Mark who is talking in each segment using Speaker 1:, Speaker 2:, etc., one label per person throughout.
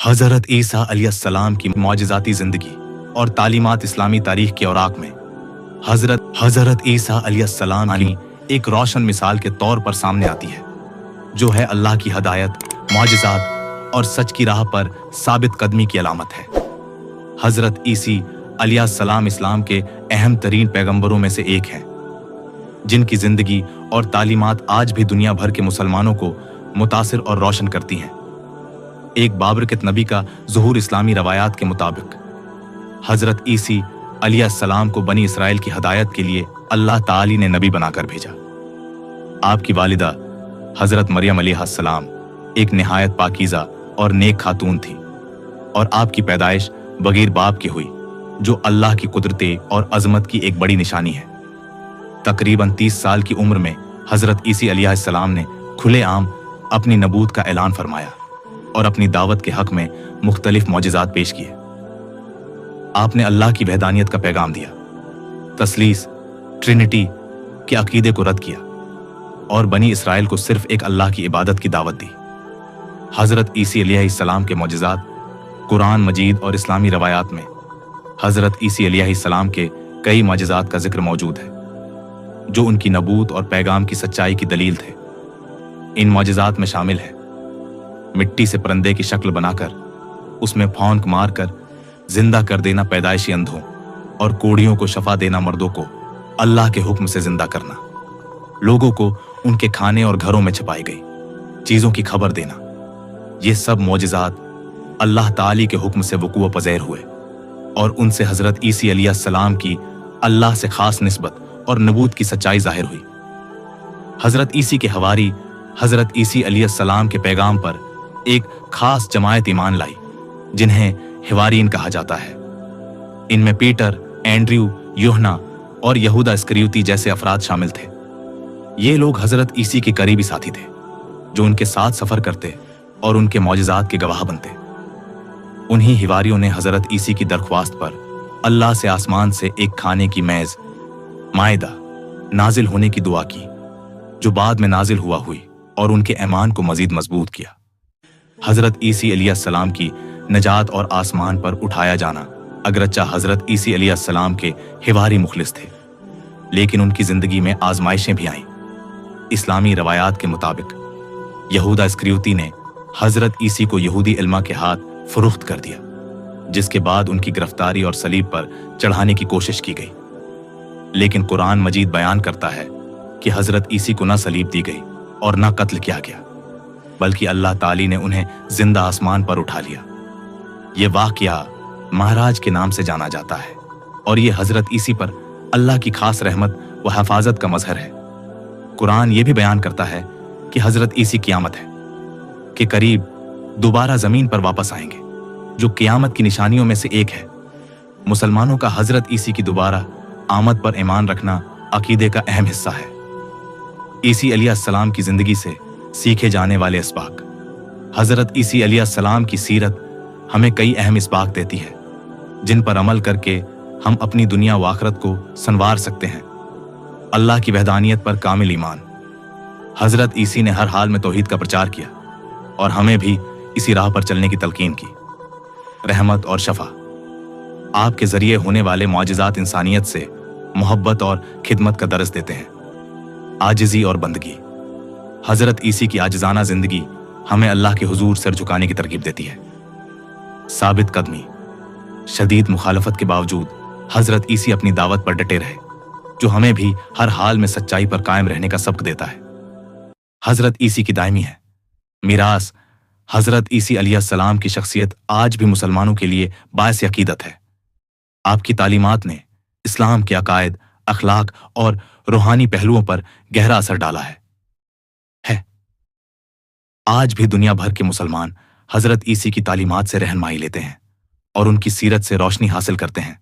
Speaker 1: हज़रत ईसा अलैहिस्सलाम की मौजिज़ाती ज़िंदगी और तालीमात इस्लामी तारीख़ के औराक़ में हज़रत ईसा अलैहिस्सलाम की एक रोशन मिसाल के तौर पर सामने आती है, जो है अल्लाह की हदायत, मौजिज़ात और सच की राह पर साबित कदमी की अलामत है। हज़रत ईसी अलैहिस्सलाम इस्लाम के अहम तरीन पैगंबरों में से एक हैं, जिनकी ज़िंदगी और तालीमात आज भी दुनिया भर के मुसलमानों को मुतासिर और रोशन करती हैं। एक बाबरकत नबी का ज़ुहूर इस्लामी रवायात के मुताबिक हज़रत ईसी अलैहिस्सलाम को बनी इसराइल की हदायत के लिए अल्लाह ताली ने नबी बनाकर भेजा। आपकी वालिदा हज़रत मरियम अलैहिस्सलाम एक निहायत पाकीज़ा और नेक खातून थी और आपकी पैदाइश बगैर बाप की हुई, जो अल्लाह की कुदरत और अज़मत की एक बड़ी निशानी है। तकरीबन 30 साल की उम्र में हज़रत ईसी अलैहिस्सलाम ने खुलेआम अपनी नबूत का ऐलान फरमाया और अपनी दावत के हक में मुख्तलिफ मौजिज़ात पेश किए। आपने अल्लाह की वहदानियत का पैगाम दिया, तस्लीस ट्रिनिटी के अकीदे को रद्द किया और बनी इसराइल को सिर्फ एक अल्लाह की इबादत की दावत दी। हज़रत ईसी अलैहिस्सलाम के मौजिज़ात कुरान मजीद और इस्लामी रवायात में हज़रत ईसी अलैहिस्सलाम के कई मौजिज़ात का जिक्र मौजूद है, जो उनकी नबूत और पैगाम की सच्चाई की दलील थे। इन मौजिज़ात में शामिल है मिट्टी से परिंदे की शक्ल बनाकर उसमें फौंक मारकर जिंदा कर देना पैदाइशी अंधों और कोढ़ियों को शफा देना मर्दों को अल्लाह के हुक्म से जिंदा करना, लोगों को उनके खाने और घरों में छिपाई गई चीजों की खबर देना। ये सब मौजिज़ात अल्लाह ताली के हुक्म से वक़ूअ पज़ीर हुए और उनसे हज़रत ईसी अलैहिस्सलाम की अल्लाह से खास निस्बत और नबूत की सच्चाई जाहिर हुई। हज़रत ईसी के हवारी हज़रत ईसी अलैहिस्सलाम के पैगाम पर एक खास जमायत ईमान लाई, जिन्हें हिवारीन कहा जाता है। इनमें पीटर, एंड्रयू, यूहन्ना और यहूदा इस्करियोती जैसे अफराद शामिल थे। ये लोग हज़रत ईसी के करीबी साथी थे, जो उनके साथ सफ़र करते और उनके मौजिज़ात के गवाह बनते। उन्हीं हिवारियों ने हज़रत ईसी की दरख्वास्त पर अल्लाह से आसमान से एक खाने की मेज़ मायदा नाजिल होने की दुआ की, जो बाद में नाजिल हुई और उनके ईमान को मज़ीद मजबूत किया। हज़रत ईसी अलैहिस्सलाम की नजात और आसमान पर उठाया जाना अगरचा हज़रत ईसी अलैहिस्सलाम के हिवारी मुखलिस थे, लेकिन उनकी ज़िंदगी में आजमाइशें भी आईं। इस्लामी रवायात के मुताबिक यहूदा इस्करियोती ने हज़रत ईसी को यहूदी इल्मा के हाथ फरोख्त कर दिया, जिसके बाद उनकी गिरफ्तारी और सलीब पर चढ़ाने की कोशिश की गई। लेकिन कुरान मजीद बयान करता है कि हज़रत ईसी को न सलीब दी गई और न कत्ल किया गया, बल्कि अल्लाह ताली ने उन्हें जिंदा आसमान पर उठा लिया। ये वाक़या महाराज के नाम से जाना जाता है और ये हज़रत ईसी पर अल्लाह की खास रहमत व हिफाजत का मज़हर है। कुरान ये भी बयान करता है कि हज़रत ईसी क़यामत है के करीब दोबारा ज़मीन पर वापस आएंगे, जो क़यामत की निशानियों में से एक है। मुसलमानों का हज़रत ईसी की दोबारा आमद पर ईमान रखना अकीदे का अहम हिस्सा है। ईसी अलैहिस्सलाम की ज़िंदगी से सीखे जाने वाले इसबाक। हज़रत ईसी अलैहिस्सलाम की सीरत हमें कई अहम इसबाक देती है, जिन पर अमल करके हम अपनी दुनिया व आखिरत को संवार सकते हैं। अल्लाह की वहदानियत पर कामिल ईमान। हज़रत ईसी ने हर हाल में तौहीद का प्रचार किया और हमें भी इसी राह पर चलने की तलकीन की। रहमत और शफा। आपके ज़रिए होने वाले मौजिज़ात इंसानियत से मोहब्बत और खिदमत का दर्स देते हैं। आजिज़ी और बंदगी। हज़रत ईसी की आजिज़ाना ज़िंदगी हमें अल्लाह के हुजूर सिर झुकाने की तरगीब देती है। साबित कदमी। शदीद मुखालफत के बावजूद हज़रत ईसी अपनी दावत पर डटे रहे, जो हमें भी हर हाल में सच्चाई पर कायम रहने का सबक देता है। हज़रत ईसी की दायमी है मीरास। हज़रत ईसी अलैहिस्सलाम की शख्सियत आज भी मुसलमानों के लिए बायस अकीदत है। आपकी तालीमात ने इस्लाम के अकायद, अखलाक और रूहानी पहलुओं पर गहरा असर डाला है। आज भी दुनिया भर के मुसलमान हज़रत ईसी की तालीमात से रहनुमाई लेते हैं और उनकी सीरत से रोशनी हासिल करते हैं।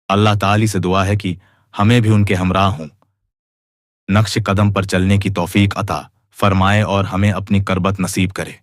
Speaker 1: अल्लाह ताली से दुआ है कि हमें भी उनके हमराह हों, नक्श कदम पर चलने की तौफीक अता फरमाए और हमें अपनी करबत नसीब करे।